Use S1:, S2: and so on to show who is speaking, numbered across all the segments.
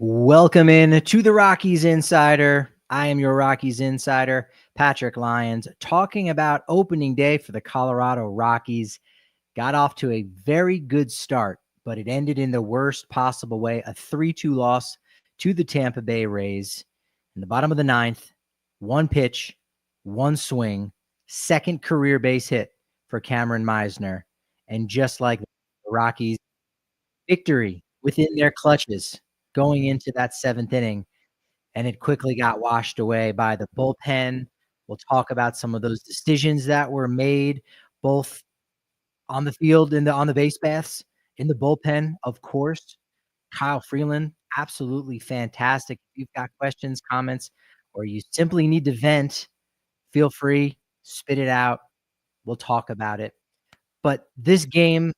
S1: Welcome in to the Rockies Insider. I am your Rockies Insider, Patrick Lyons, talking about opening day for the Colorado Rockies. Got off to a very good start, but it ended in the worst possible way, a 3-2 loss to the Tampa Bay Rays. In the bottom of the ninth, one pitch, one swing, second career base hit for Cameron Meisner. And just like the Rockies, victory within their clutches going into that seventh inning, and it quickly got washed away by the bullpen. We'll talk about some of those decisions that were made, both on the field and on the base paths, in the bullpen, of course. Kyle Freeland, absolutely fantastic. If you've got questions, comments, or you simply need to vent, feel free, spit it out. We'll talk about it. But this game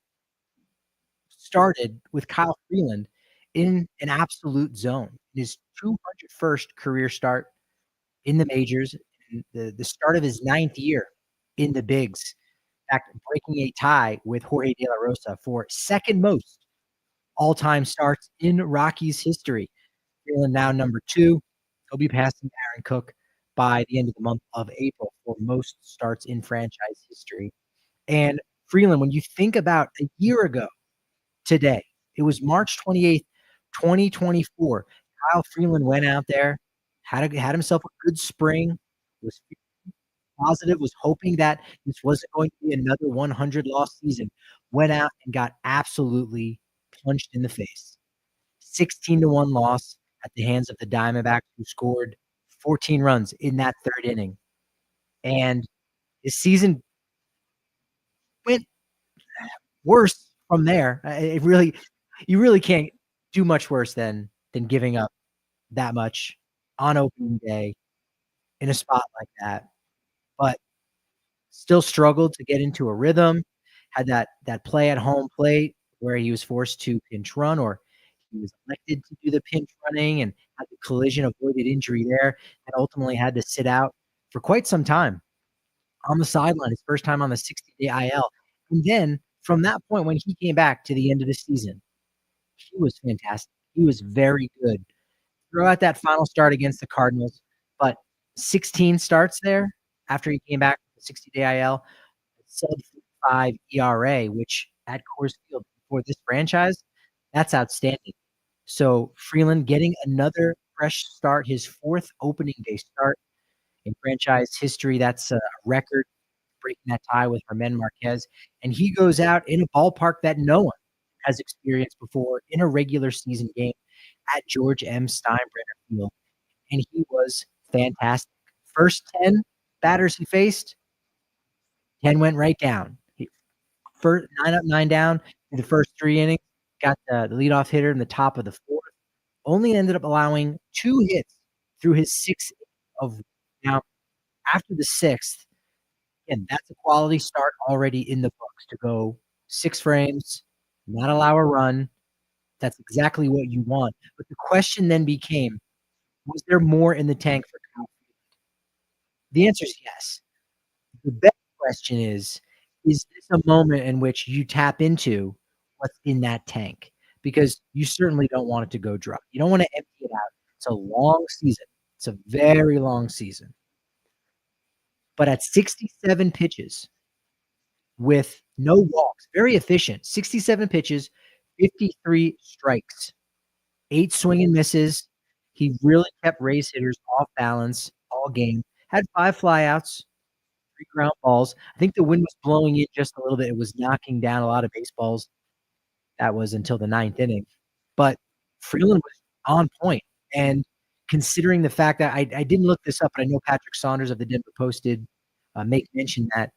S1: started with Kyle Freeland in an absolute zone. His 201st career start in the majors, the start of his ninth year in the bigs. In fact, breaking a tie with Jorge De La Rosa for second most all-time starts in Rockies history. Freeland now number 2. He'll be passing Aaron Cook by the end of the month of April for most starts in franchise history. And Freeland, when you think about a year ago today, it was March 28th, 2024. Kyle Freeland went out there, had himself a good spring, was positive, was hoping that this wasn't going to be another 100-loss season, went out and got absolutely punched in the face. 16-1 loss at the hands of the Diamondbacks, who scored 14 runs in that third inning. And his season went worse from there. You really can't do much worse than giving up that much on opening day in a spot like that. But still struggled to get into a rhythm, had that play at home plate where he was forced to pinch run, or he was elected to do the pinch running and had the collision, avoided injury there, and ultimately had to sit out for quite some time on the sideline, his first time on the 60-day IL. And then from that point, when he came back to the end of the season, he was fantastic. He was very good throughout that final start against the Cardinals, but 16 starts there after he came back from the 60-day IL, sub-5 ERA, which at Coors Field for this franchise, that's outstanding. So Freeland getting another fresh start, his 4th opening day start in franchise history. That's a record, breaking that tie with Germán Marquez. And he goes out in a ballpark that no one has experienced before in a regular season game at George M. Steinbrenner Field. And he was fantastic. First 10 batters he faced, 10 went right down. First 9 up, 9 down in the first 3 innings. Got the leadoff hitter in the top of the 4th. Only ended up allowing 2 hits through his 6th of. Now, after the 6th, again, that's a quality start already in the books to go 6 frames, not allow a run. That's exactly what you want. But the question then became, was there more in the tank for Kyle Freeland? The answer is yes. The better question is this a moment in which you tap into what's in that tank? Because you certainly don't want it to go dry. You don't want to empty it out. It's a long season. It's a very long season. But at 67 pitches with no walks, very efficient, 67 pitches, 53 strikes, 8 swing and misses. He really kept Rays hitters off balance all game. Had 5 flyouts, 3 ground balls. I think the wind was blowing in just a little bit. It was knocking down a lot of baseballs. That was until the 9th inning. But Freeland was on point. And considering the fact that I didn't look this up, but I know Patrick Saunders of the Denver Post did make mention that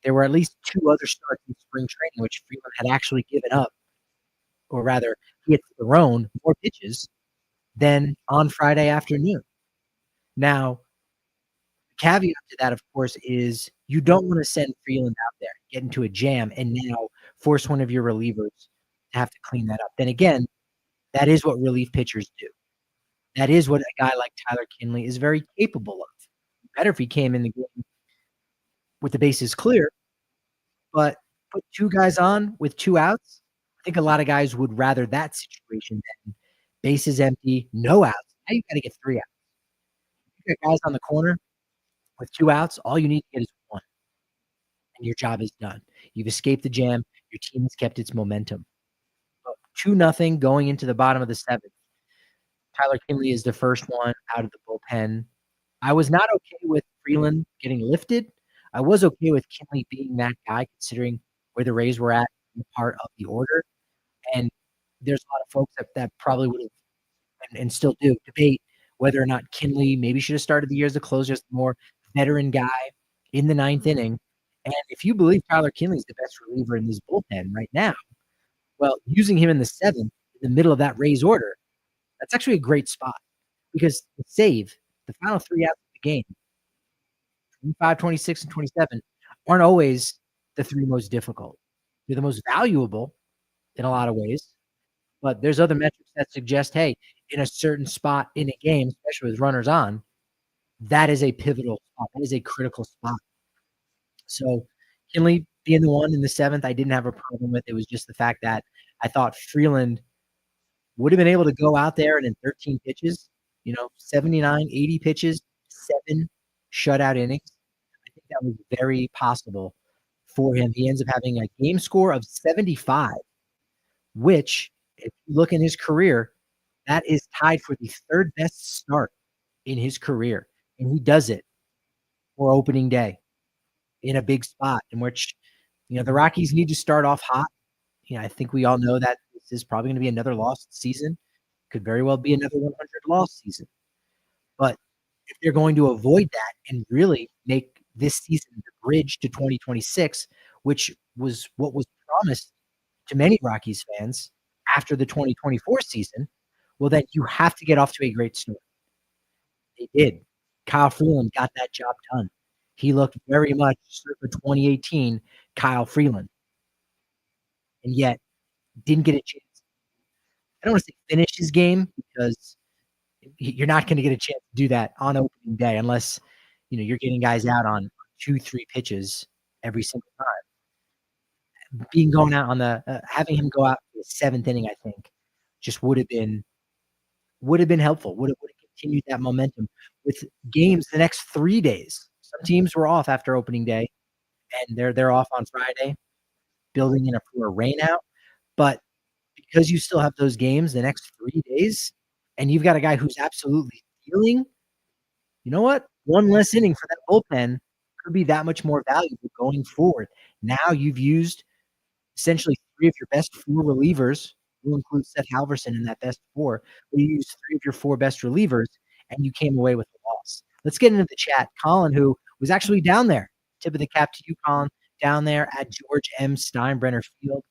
S1: there were at least 2 other starts in spring training which Freeland had actually given up, or rather, he had thrown more pitches than on Friday afternoon. Now, the caveat to that, of course, is you don't want to send Freeland out there, get into a jam, and now force one of your relievers to have to clean that up. Then again, that is what relief pitchers do. That is what a guy like Tyler Kinley is very capable of. Better if he came in the game with the bases clear, but put 2 guys on with 2 outs. I think a lot of guys would rather that situation than bases empty, no outs. Now you got to get 3 outs. You got guys on the corner with 2 outs. All you need to get is 1, and your job is done. You've escaped the jam. Your team has kept its momentum. 2-0 going into the bottom of the 7th. Tyler Kinley is the first one out of the bullpen. I was not okay with Freeland getting lifted. I was okay with Kinley being that guy, considering where the Rays were at in the part of the order. And there's a lot of folks that probably would have and still do debate whether or not Kinley maybe should have started the year as a closer, as a more veteran guy in the 9th inning. And if you believe Tyler Kinley is the best reliever in this bullpen right now, well, using him in the 7th, in the middle of that Rays order, that's actually a great spot because the save, the final 3 outs of the game, 25, 26, and 27, aren't always the 3 most difficult. They're the most valuable in a lot of ways, but there's other metrics that suggest, hey, in a certain spot in a game, especially with runners on, that is a pivotal spot. That is a critical spot. So Kinley being the one in the 7th, I didn't have a problem with. It was just the fact that I thought Freeland would have been able to go out there and in 13 pitches, 79, 80 pitches, 7 shutout innings. I think that was very possible for him. He ends up having a game score of 75, which, if you look in his career, that is tied for the 3rd best start in his career. And he does it for opening day in a big spot in which, the Rockies need to start off hot. I think we all know that this is probably going to be another lost season. Could very well be another 100 loss season. But if they're going to avoid that and really make this season the bridge to 2026, which was what was promised to many Rockies fans after the 2024 season, well, then you have to get off to a great start. They did. Kyle Freeland got that job done. He looked very much circa 2018 Kyle Freeland, and yet didn't get a chance. I don't want to say finish his game because you're not going to get a chance to do that on opening day unless you're getting guys out on 2-3 pitches every single time. Going out on the having him go out in the 7th inning, I think, just would have been helpful. Would have continued that momentum with games the next 3 days. Some teams were off after opening day, and they're off on Friday, building in for a rain out. But because you still have those games the next 3 days, and you've got a guy who's absolutely feeling, you know what? One less inning for that bullpen could be that much more valuable going forward. Now you've used essentially 3 of your best 4 relievers. We'll include Seth Halverson in that best 4. But you used 3 of your 4 best relievers, and you came away with a loss. Let's get into the chat. Colin, who was actually down there, tip of the cap to you, Colin, down there at George M. Steinbrenner Field.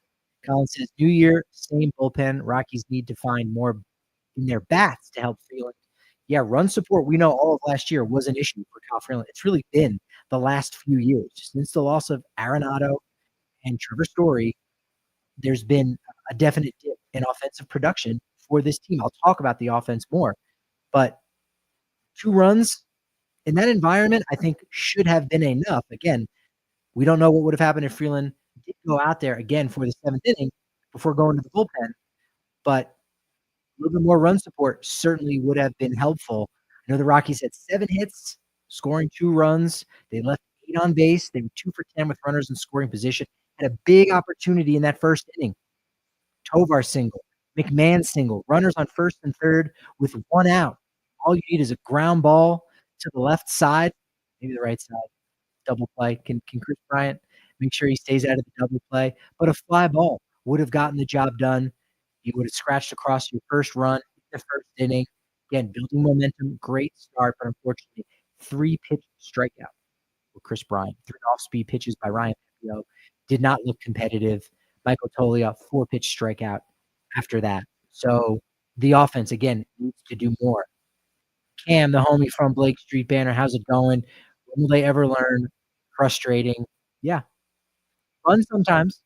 S1: Colin says, New Year, same bullpen. Rockies need to find more in their bats to help Freeland. Yeah, run support, we know all of last year was an issue for Kyle Freeland. It's really been the last few years. Since the loss of Arenado and Trevor Story, there's been a definite dip in offensive production for this team. I'll talk about the offense more, but 2 runs in that environment, I think, should have been enough. Again, we don't know what would have happened if Freeland did go out there again for the 7th inning before going to the bullpen, but a little bit more run support certainly would have been helpful. I know the Rockies had 7 hits, scoring 2 runs. They left 8 on base. They were 2 for 10 with runners in scoring position. Had a big opportunity in that first inning. Tovar single, McMahon single, runners on first and third with 1 out. All you need is a ground ball to the left side, maybe the right side, double play. Can Kris Bryant make sure he stays out of the double play? But a fly ball would have gotten the job done. You would have scratched across your first run in the first inning. Again, building momentum, great start, but unfortunately, 3-pitch strikeout for Kris Bryant. 3 off-speed pitches by Ryan Pepio. Did not look competitive. Michael Toglia, 4-pitch strikeout after that. So the offense, again, needs to do more. Cam, the homie from Blake Street Banner, how's it going? When will they ever learn? Frustrating. Yeah. Fun sometimes.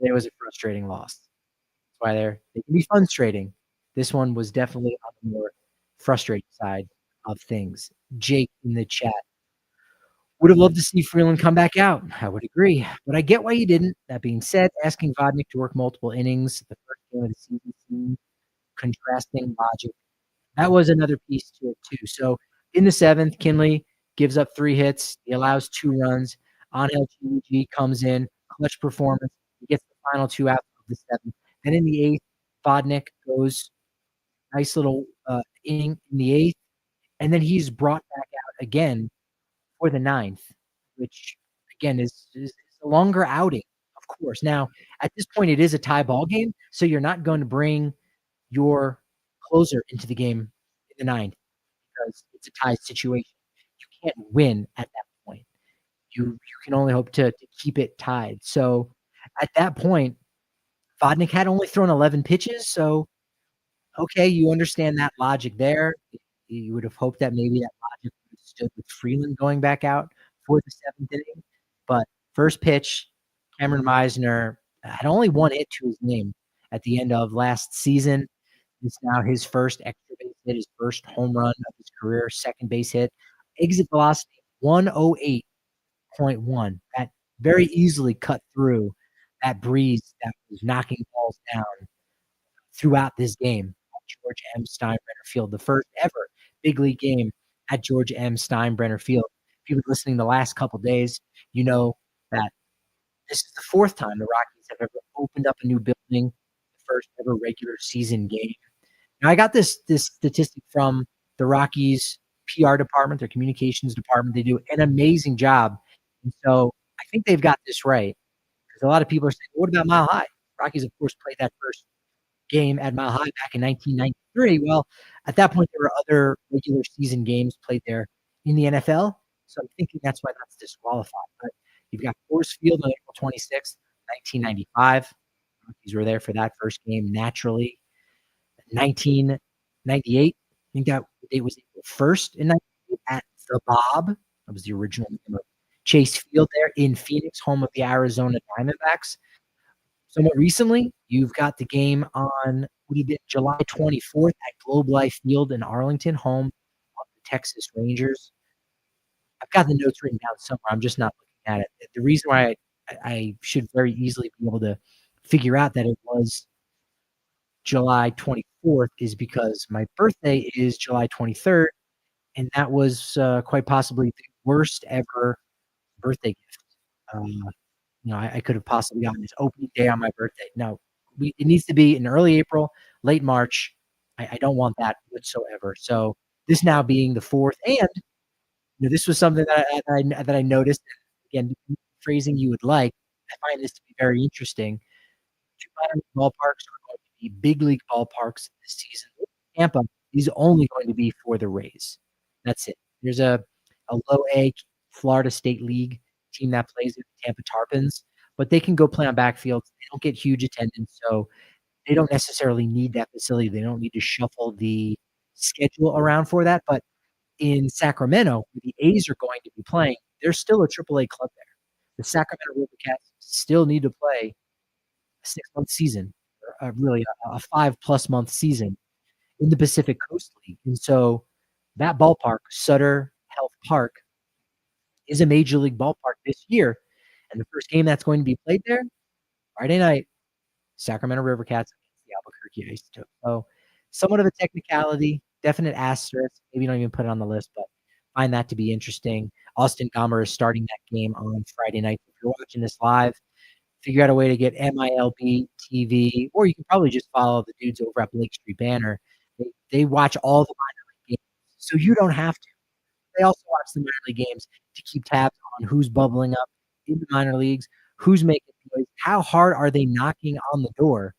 S1: There was a frustrating loss. That's why they can be frustrating. This one was definitely on the more frustrating side of things. Jake in the chat. Would have loved to see Freeland come back out. I would agree. But I get why you didn't. That being said, asking Vodnik to work multiple innings the first game of the season seemed contrasting logic. That was another piece to it too. So in the 7th, Kinley gives up 3 hits. He allows 2 runs. Angel Chiuchi comes in, clutch performance. He gets the final 2 outs of the 7th. Then in the 8th, Vodnik goes nice little inning in the 8th, and then he's brought back out again for the 9th, which again is a longer outing, of course. Now, at this point, it is a tie ball game, so you're not going to bring your closer into the game in the 9th because it's a tie situation. You can't win at that point. You can only hope to keep it tied. So at that point, Vodnik had only thrown 11 pitches, so okay, you understand that logic there. You would have hoped that maybe that logic would have stood with Freeland going back out for the 7th inning. But first pitch, Cameron Meisner had only 1 hit to his name at the end of last season. It's now his first extra base hit, his first home run of his career, second base hit. Exit velocity 108.1. That very easily cut through that breeze that was knocking balls down throughout this game at George M. Steinbrenner Field, the first ever big league game at George M. Steinbrenner Field. If you've been listening the last couple days, you know that this is the 4th time the Rockies have ever opened up a new building, the first ever regular season game. Now, I got this statistic from the Rockies PR department, their communications department. They do an amazing job. And so I think they've got this right. Because a lot of people are saying, what about Mile High? Rockies, of course, played that first game at Mile High back in 1993. Well, at that point, there were other regular season games played there in the NFL. So I'm thinking that's why that's disqualified. But you've got Coors Field on April 26th, 1995. Rockies were there for that first game naturally. 1998, I think that date was April 1st in 1998 at the Bob. That was the original name of Chase Field there in Phoenix, home of the Arizona Diamondbacks. Somewhat recently, you've got the game on July 24th at Globe Life Field in Arlington, home of the Texas Rangers. I've got the notes written down somewhere. I'm just not looking at it. The reason why I should very easily be able to figure out that it was July 24th is because my birthday is July 23rd, and that was quite possibly the worst ever birthday gift. I could have possibly gotten this opening day on my birthday. No, it needs to be in early April, late March. I don't want that whatsoever. So this now being the 4th, and this was something that I noticed. Again, phrasing you would like. I find this to be very interesting. 2 minor league ballparks are going to be big league ballparks this season. Tampa is only going to be for the Rays. That's it. There's a low A Florida State League team that plays in the Tampa Tarpons, but they can go play on backfields. They don't get huge attendance, so they don't necessarily need that facility. They don't need to shuffle the schedule around for that. But in Sacramento, where the A's are going to be playing, there's still a AAA club there. The Sacramento Rivercats still need to play a 6-month season, or really a 5+ month season in the Pacific Coast League. And so that ballpark, Sutter Health Park, is a major league ballpark this year. And the first game that's going to be played there, Friday night, Sacramento Rivercats against the Albuquerque Isotopes. So somewhat of a technicality, definite asterisk. Maybe don't even put it on the list, but find that to be interesting. Austin Gomber is starting that game on Friday night. If you're watching this live, figure out a way to get MILB TV, or you can probably just follow the dudes over at Blake Street Banner. They watch all the minor league games, so you don't have to. They also watch the minor league games to keep tabs on who's bubbling up in the minor leagues, who's making noise, how hard are they knocking on the door.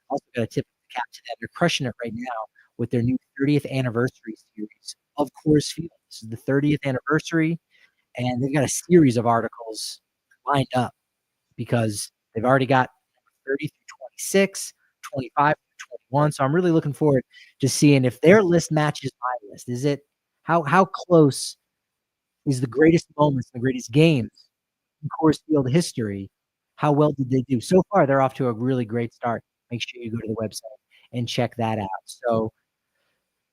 S1: Also got to tip the cap to that. They're crushing it right now with their new 30th anniversary series of Coors Field. This is the 30th anniversary, and they've got a series of articles lined up because they've already got 30 through 26, 25 through 21. So I'm really looking forward to seeing if their list matches my list. Is it how close is the greatest moments, the greatest games in Coors Field history? How well did they do? So far, they're off to a really great start. Make sure you go to the website and check that out. So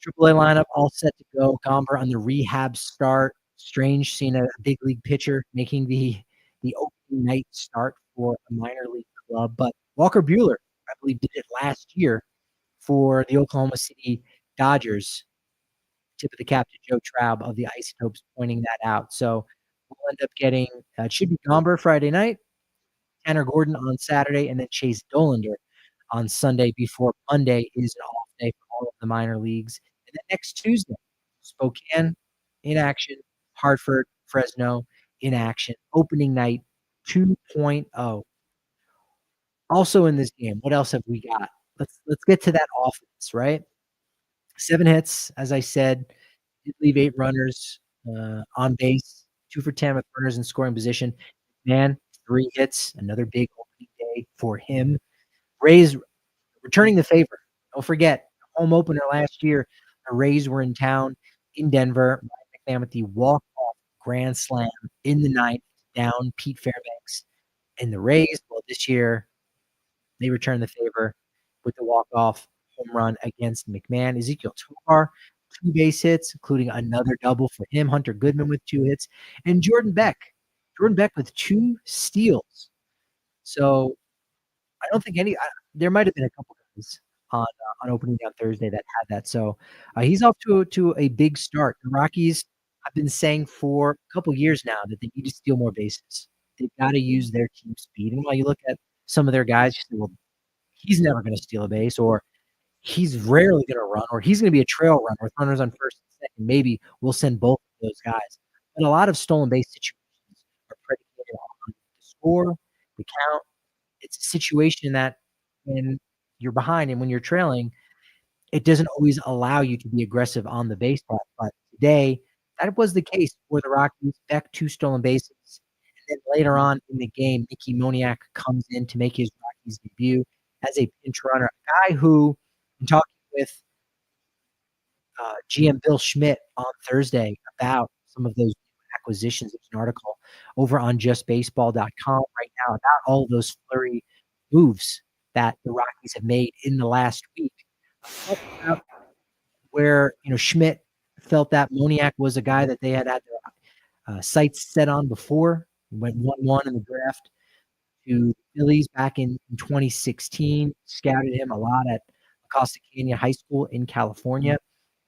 S1: AAA lineup all set to go. Gomber on the rehab start. Strange seeing a big league pitcher making the opening night start for a minor league club. But Walker Buehler, I believe, did it last year for the Oklahoma City Dodgers. Tip of the cap to Joe Traub of the Isotopes pointing that out. So we'll end up getting it should be Gomber Friday night, Tanner Gordon on Saturday, and then Chase Dollander on Sunday before Monday is an off day for all of the minor leagues. And then next Tuesday, Spokane in action, Hartford, Fresno in action, opening night 2.0. Also in this game, what else have we got? Let's get to that offense, right? 7 hits, as I said, did leave 8 runners on base, 2 for 10 with runners in scoring position. Man, 3 hits, another big opening day for him. Rays returning the favor. Don't forget, home opener last year, the Rays were in town in Denver. Ryan McMahon with the walk-off grand slam in the ninth down Pete Fairbanks. And the Rays, well, this year, they return the favor with the walk-off home run against McMahon. Ezequiel Tovar, 2 base hits, including another double for him. Hunter Goodman with 2 hits. And Jordan Beck with 2 steals. So I don't think there might have been a couple guys on opening day on Thursday that had that. So he's off to a big start. The Rockies, I've been saying for a couple years now that they need to steal more bases. They've got to use their team speed. And while you look at some of their guys, you say, well, he's never going to steal a base, or he's rarely going to run, or he's going to be a trail runner with runners on first and second. Maybe we'll send both of those guys. But a lot of stolen base situations are predicated on the score, the count. It's a situation that when you're behind and when you're trailing, it doesn't always allow you to be aggressive on the base path. But today, that was the case for the Rockies. Beck 2 stolen bases. And then later on in the game, Mickey Moniak comes in to make his Rockies debut as a pinch runner, a guy who, in talking with GM Bill Schmidt on Thursday about some of those acquisitions. There's an article over on justbaseball.com right now about all of those flurry moves that the Rockies have made in the last week. About where Schmidt felt that Moniak was a guy that they had their sights set on before. Went 1-1 in the draft to the Phillies back in 2016. Scouted him a lot at Costa Canyon High School in California.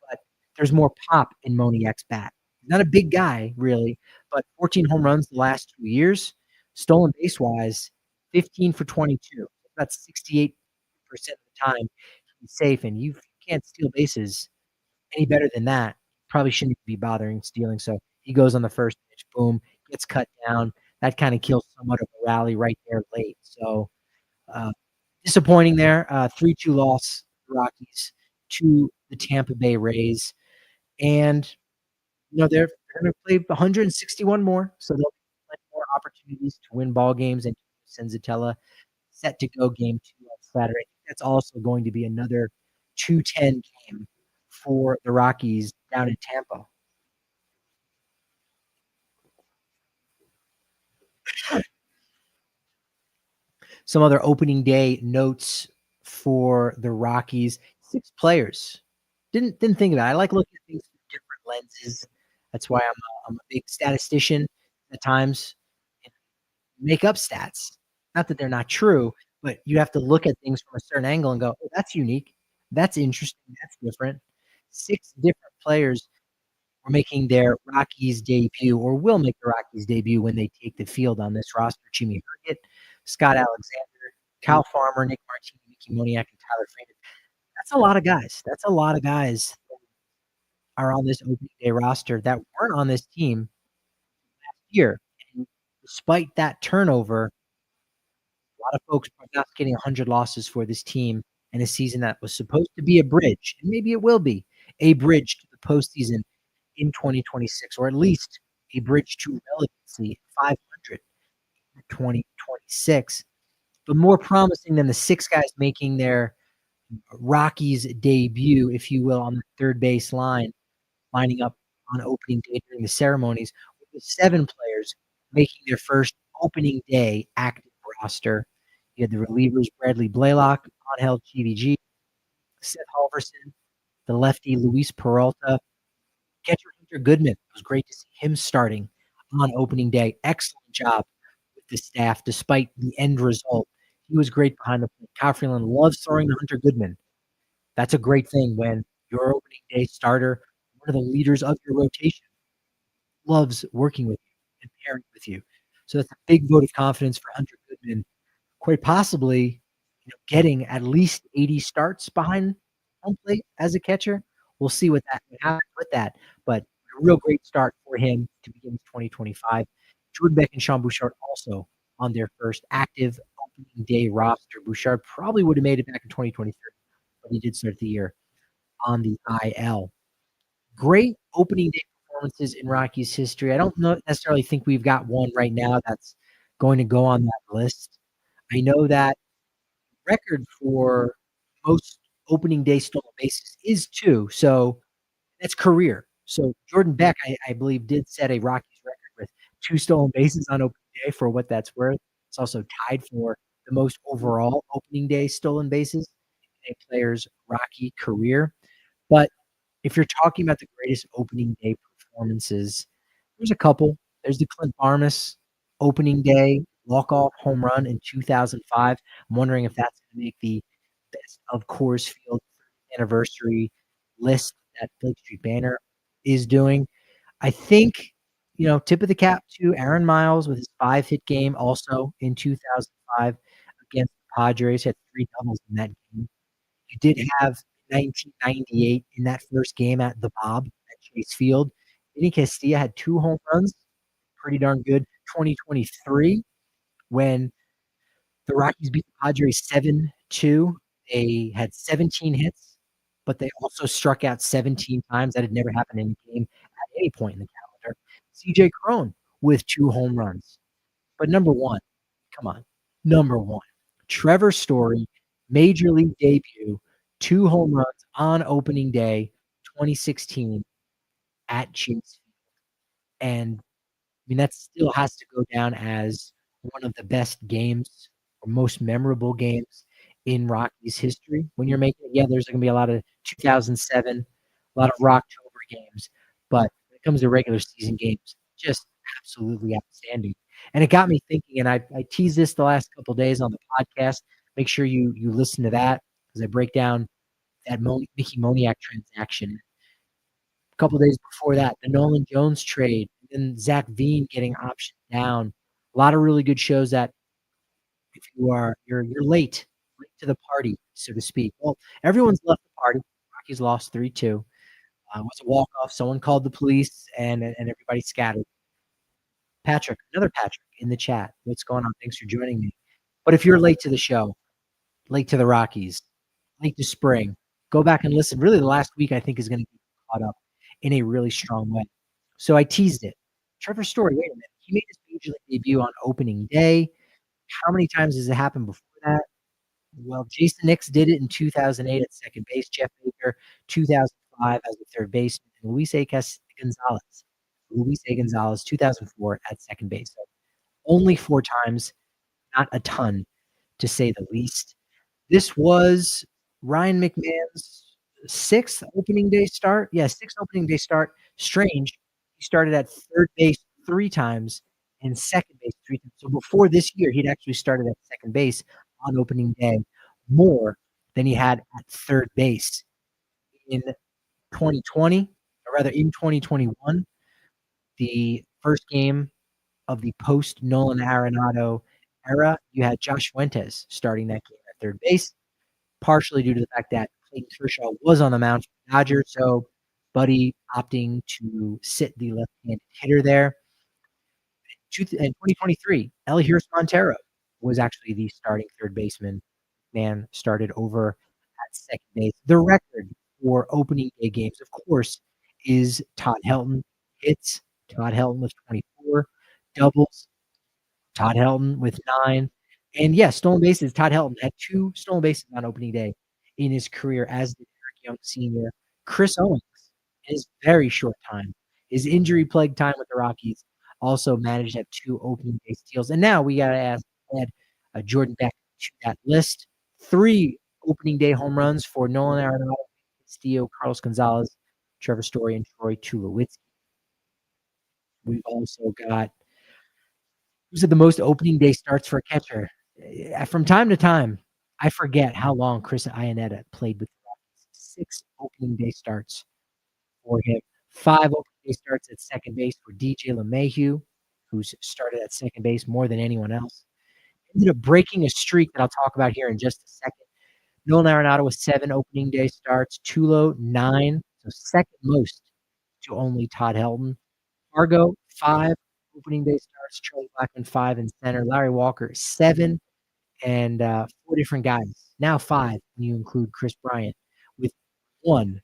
S1: But there's more pop in Moniak's bat. He's not a big guy, really, but 14 home runs the last 2 years. Stolen base-wise, 15 for 22. That's 68% of the time he's safe, and you can't steal bases any better than that. Probably shouldn't be bothering stealing. So he goes on the first pitch, boom, gets cut down. That kind of kills somewhat of a rally right there late. So disappointing there. 3-2 loss, Rockies, to the Tampa Bay Rays. And, they're going to play 161 more, so they'll have more opportunities to win ball games. And Senzatella set to go game 2 on Saturday. That's also going to be another 2-10 game for the Rockies down in Tampa. Some other opening day notes for the Rockies: 6 players. Didn't think about it. I like looking at things through different lenses. That's why I'm a big statistician at times. Make up stats. Not that they're not true, but you have to look at things from a certain angle and go, oh, that's unique. That's interesting. That's different. 6 different players are making their Rockies debut, or will make the Rockies debut when they take the field on this roster. Jimmy Herget, Scott Alexander, Kyle Farmer, Nick Martini, Mickey Moniak, and Tyler Freeman. That's a lot of guys. That's a lot of guys that are on this opening day roster that weren't on this team last year. And despite that turnover, a lot of folks prognosticating 100 losses for this team in a season that was supposed to be a bridge, and maybe it will be a bridge to the postseason in 2026, or at least a bridge to relevancy 500 in 2026. But more promising than the 6 guys making their Rockies debut, if you will, on the third base line, lining up on opening day during the ceremonies, with 7 players making their first opening day active roster. You had the relievers Bradley Blaylock, Angel GVG, Seth Halverson, the lefty Luis Peralta, catcher Hunter Goodman. It was great to see him starting on opening day. Excellent job with the staff, despite the end result. He was great behind the plate. Kyle Freeland loves throwing to Hunter Goodman. That's a great thing when your opening day starter, one of the leaders of your rotation, loves working with you and pairing with you. So that's a big vote of confidence for Hunter Goodman, quite possibly, getting at least 80 starts behind home plate as a catcher. We'll see what happens with that, but a real great start for him to begin 2025. Jordan Beck and Sean Bouchard also on their first active opening day roster. Bouchard probably would have made it back in 2023, but he did start the year on the IL. Great opening day performances in Rockies history. I don't necessarily think we've got one right now that's going to go on that list. I know that record for most opening day stolen bases is 2, so that's career. So Jordan Beck, I believe, did set a Rockies record with 2 stolen bases on opening day for what that's worth. It's also tied for the most overall opening day stolen bases in a player's Rocky career. But if you're talking about the greatest opening day performances, there's a couple. There's the Clint Barnes opening day walk-off home run in 2005. I'm wondering if that's gonna make the best of Coors Field anniversary list that Blake Street Banner is doing. I think, tip of the cap to Aaron Miles with his 5-hit game also in 2005 against the Padres. He had 3 doubles in that game. You did have 1998 in that first game at the Bob at Chase Field. Vinny Castilla had 2 home runs, pretty darn good. 2023, when the Rockies beat the Padres 7-2, they had 17 hits, but they also struck out 17 times. That had never happened in a game at any point in the calendar. CJ Cron with 2 home runs. But number 1, come on, number 1, Trevor Story, major league debut, 2 home runs on opening day, 2016 at Chase Field. And that still has to go down as one of the best games or most memorable games in Rockies history. When you're making it, there's gonna be a lot of 2007, a lot of Rocktober games, but when it comes to regular season games, just absolutely outstanding. And it got me thinking, and I teased this the last couple days on the podcast. Make sure you listen to that as I break down that Mickey Moniak transaction. A couple days before that, the Nolan Jones trade, and Zach Veen getting optioned down. A lot of really good shows that if you're late to the party, so to speak. Well, everyone's left the party. Rockies lost 3-2. It was a walk-off. Someone called the police, and everybody scattered. Patrick, another Patrick in the chat. What's going on? Thanks for joining me. But if you're late to the show, late to the Rockies, late to spring, go back and listen. Really, the last week I think is going to be caught up in a really strong way. So I teased it. Trevor Story, wait a minute. He made his major league debut on opening day. How many times has it happened before that? Well, Jason Nix did it in 2008 at second base. Jeff Baker, 2005 as a third baseman. And Luis A. Gonzalez, 2004 at second base. So only 4 times, not a ton, to say the least. This was Ryan McMahon's 6th opening day start. Yeah, 6th opening day start. Strange. He started at third base 3 times and second base 3 times. So before this year, he'd actually started at second base on opening day more than he had at third base in 2020, or rather in 2021, the first game of the post Nolan Arenado era. You had Josh Fuentes starting that game at third base, partially due to the fact that Clayton Kershaw was on the mound for the Dodgers, so Buddy opting to sit the left-handed hitter there. In 2023, Elihuris Montero was actually the starting third baseman. Man started over at second base. The record for opening day games, of course, is Todd Helton. Hits, Todd Helton with 24. Doubles, Todd Helton with 9. And yes, stolen bases. Todd Helton had 2 stolen bases on opening day in his career, as did Eric Young Sr. Chris Owings, in his very short time, his injury-plagued time with the Rockies, also managed to have 2 opening day steals. And now we got to add Jordan Beck to that list. 3 opening day home runs for Nolan Arenado, Castillo, Carlos Gonzalez, Trevor Story, and Troy Tulowitzki. We've also got who's had the most opening day starts for a catcher. From time to time, I forget how long Chris Iannetta played with the Rockies. 6 opening day starts for him. 5 opening day starts at second base for DJ LeMahieu, who's started at second base more than anyone else. Ended up breaking a streak that I'll talk about here in just a second. Nolan Arenado with 7 opening day starts, Tulo 9, so second most to only Todd Helton. Fargo 5 opening day starts, Charlie Blackmon 5 in center, Larry Walker 7, and 4 different guys. Now 5 when you include Kris Bryant with 1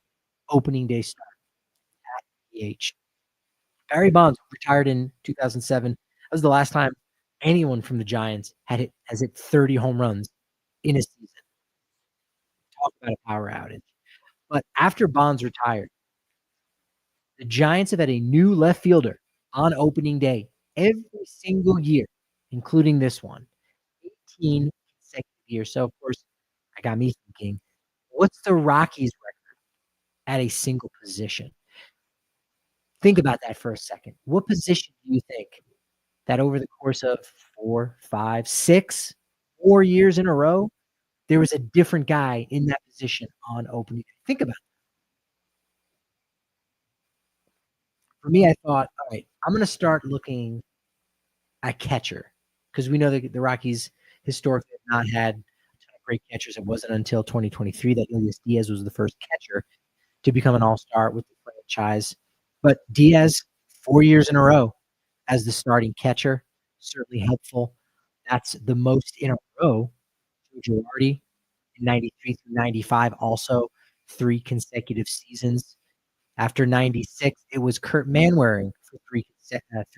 S1: opening day start at DH. Barry Bonds retired in 2007. That was the last time anyone from the Giants has hit 30 home runs in a season. Talk about a power outage. But after Bonds retired, the Giants have had a new left fielder on opening day every single year, including this one, 18 consecutive years. So, of course, that got me thinking, what's the Rockies' record at a single position? Think about that for a second. What position do you think that over the course of 4, 5, 6, 4 years in a row, there was a different guy in that position on opening day? Think about it. For me, I thought, all right, I'm going to start looking at catcher because we know that the Rockies historically have not had a ton of great catchers. It wasn't until 2023 that Elias Diaz was the first catcher to become an all-star with the franchise. But Diaz, 4 years in a row as the starting catcher, certainly helpful. That's the most in a row. Joe Girardi in 93 through 95, also 3 consecutive seasons. After 96, it was Kurt Manwaring for 3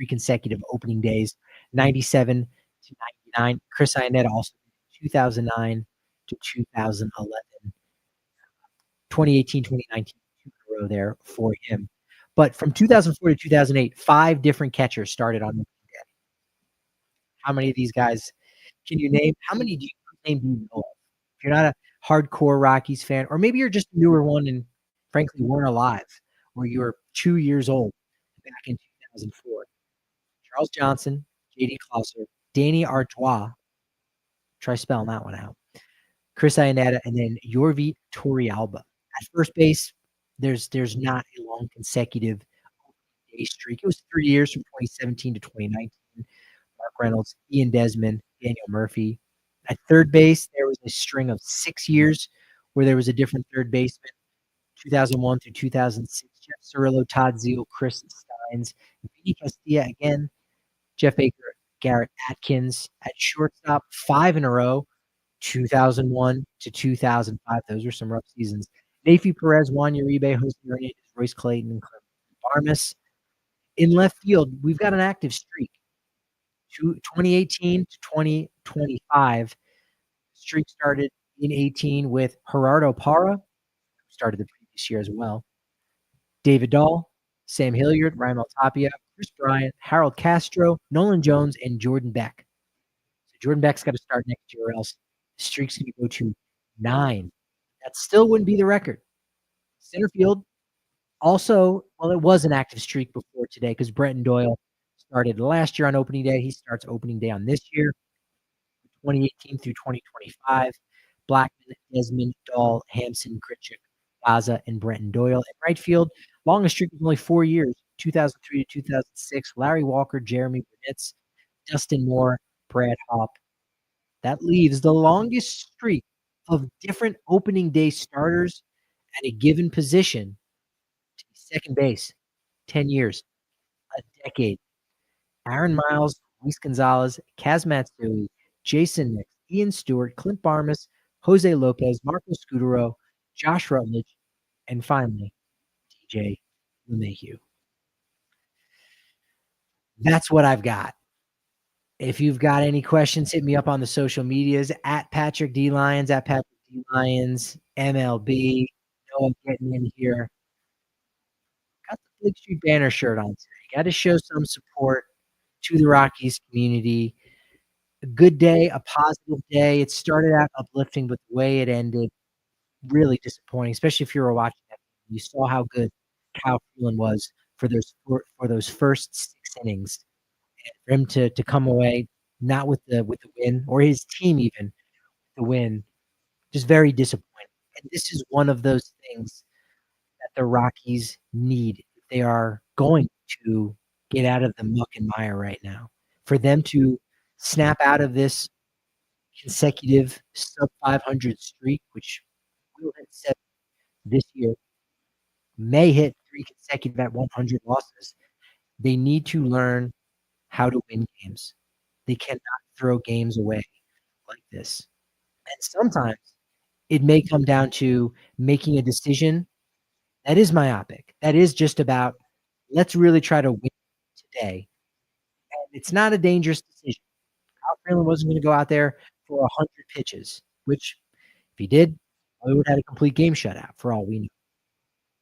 S1: consecutive opening days, 97 to 99. Chris Iannetta also 2009 to 2011. 2018, 2019, 2 in a row there for him. But from 2004 to 2008, 5 different catchers started on opening day. How many of these guys can you name? How many do you know of? If you're not a hardcore Rockies fan, or maybe you're just a newer one and frankly weren't alive, or you were 2 years old back in 2004. Charles Johnson, J.D. Clouser, Danny Artois, try spelling that one out, Chris Iannetta, and then Yorvi Torrealba. At first base, there's not a long consecutive day streak. It was 3 years from 2017 to 2019. Mark Reynolds, Ian Desmond, Daniel Murphy. At third base, there was a string of 6 years where there was a different third baseman, 2001 through 2006. Jeff Cirillo, Todd Zeal, Chris Steins, Vinny Castilla again, Jeff Baker, Garrett Atkins. At shortstop, 5 in a row, 2001 to 2005. Those were some rough seasons. Nafi Perez, Juan Uribe, Jose Hernandez, Royce Clayton, and Clint Barmas. In left field, we've got an active streak. 2018 to 2025. Streak started in 18 with Gerardo Parra, who started the previous year as well. David Dahl, Sam Hilliard, Raimel Tapia, Kris Bryant, Harold Castro, Nolan Jones, and Jordan Beck. So Jordan Beck's got to start next year or else the streak's going to go to 9. That still wouldn't be the record. Center field, also, well, it was an active streak before today because Brenton Doyle started last year on opening day. He starts opening day on this year, 2018 through 2025. Blackmon, Desmond, Dahl, Hampson, Grichuk, Gaza, and Brenton Doyle. In right field, longest streak was only 4 years, 2003 to 2006. Larry Walker, Jeremy Burnitz, Dustin Moore, Brad Hopp. That leaves the longest streak of different opening day starters at a given position to be second base, 10 years, a decade. Aaron Miles, Luis Gonzalez, Kaz Matsui, Jason Nix, Ian Stewart, Clint Barmas, Jose Lopez, Marco Scudero, Josh Rutledge, and finally, DJ LeMahieu. That's what I've got. If you've got any questions, hit me up on the social medias at Patrick D. Lyons, at Patrick D. Lyons, MLB. No one getting in here. Got the Big Street Banner shirt on today. Got to show some support to the Rockies community. A good day, a positive day. It started out uplifting, but the way it ended, really disappointing, especially if you were watching that. You saw how good Kyle Freeland was for those first 6 innings. And for him to come away not with the win, or his team even the win, just very disappointing. And this is one of those things that the Rockies need if they are going to get out of the muck and mire right now. For them to snap out of this consecutive sub 500 streak, which will hit 7 this year, may hit 3 consecutive at 100 losses. They need to learn how to win games. They cannot throw games away like this. And sometimes it may come down to making a decision that is myopic. That is just about, let's really try to win today. And it's not a dangerous decision. Kyle Freeland wasn't going to go out there for 100 pitches, which if he did, we would have had a complete game shutout for all we know.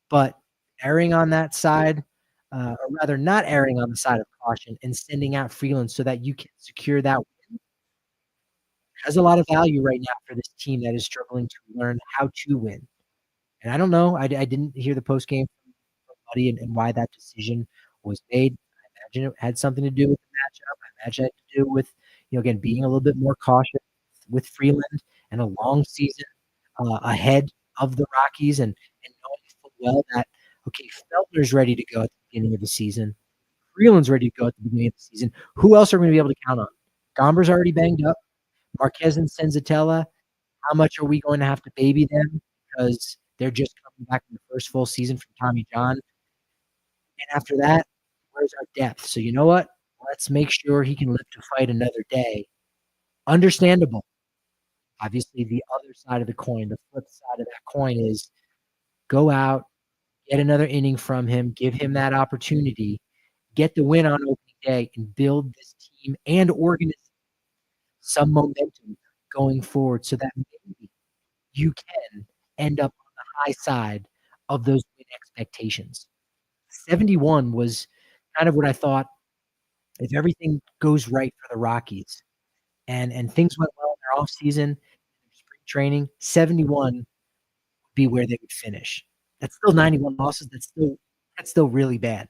S1: But erring on that side, or rather not erring on the side of caution and sending out Freeland so that you can secure that win has a lot of value right now for this team that is struggling to learn how to win. And I don't know. I didn't hear the post game from Buddy and why that decision was made. I imagine it had something to do with the matchup. I imagine it had to do with, again, being a little bit more cautious with Freeland and a long season ahead of the Rockies and knowing full well that, okay, Feltner's ready to go at the beginning of the season. Freeland's ready to go at the beginning of the season. Who else are we going to be able to count on? Gomber's already banged up. Marquez and Senzatella, how much are we going to have to baby them because they're just coming back in the first full season from Tommy John? And after that, where's our depth? So you know what? Let's make sure he can live to fight another day. Understandable. Obviously, the other side of the coin, the flip side of that coin is go out, get another inning from him, give him that opportunity, get the win on opening day, and build this team and organization some momentum going forward so that maybe you can end up on the high side of those win expectations. 71 was kind of what I thought if everything goes right for the Rockies and things went well in their offseason, spring training, 71 would be where they would finish. That's still 91 losses. That's still really bad.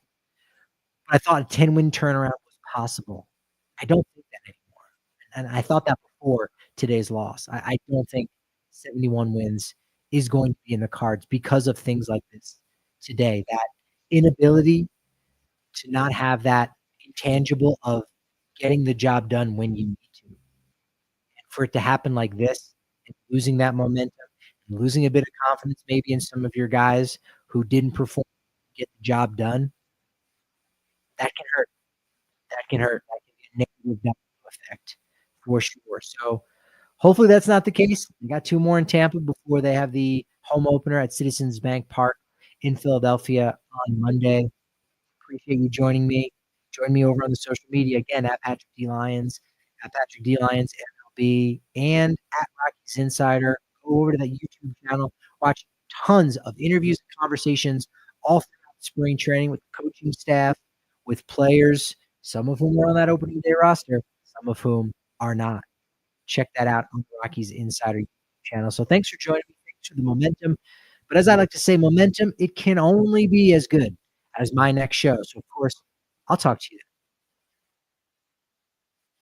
S1: But I thought a 10-win turnaround was possible. I don't think that anymore. And I thought that before today's loss. I don't think 71 wins is going to be in the cards because of things like this today. That inability to not have that intangible of getting the job done when you need to. And for it to happen like this, and losing that momentum, and losing a bit of confidence maybe in some of your guys who didn't perform, get the job done, that can hurt. That can hurt. That can be a negative domino effect for sure. So hopefully that's not the case. We got 2 more in Tampa before they have the home opener at Citizens Bank Park in Philadelphia on Monday. Appreciate you joining me. Join me over on the social media again at Patrick D. Lyons, MLB, and at Rockies Insider. Go over to that YouTube channel. Watch tons of interviews and conversations all throughout spring training with the coaching staff, with players, some of whom are on that opening day roster, some of whom are not. Check that out on the Rockies Insider YouTube channel. So thanks for joining me. Thanks for the momentum. But as I like to say, momentum, it can only be as good as my next show. So, of course, I'll talk to you then.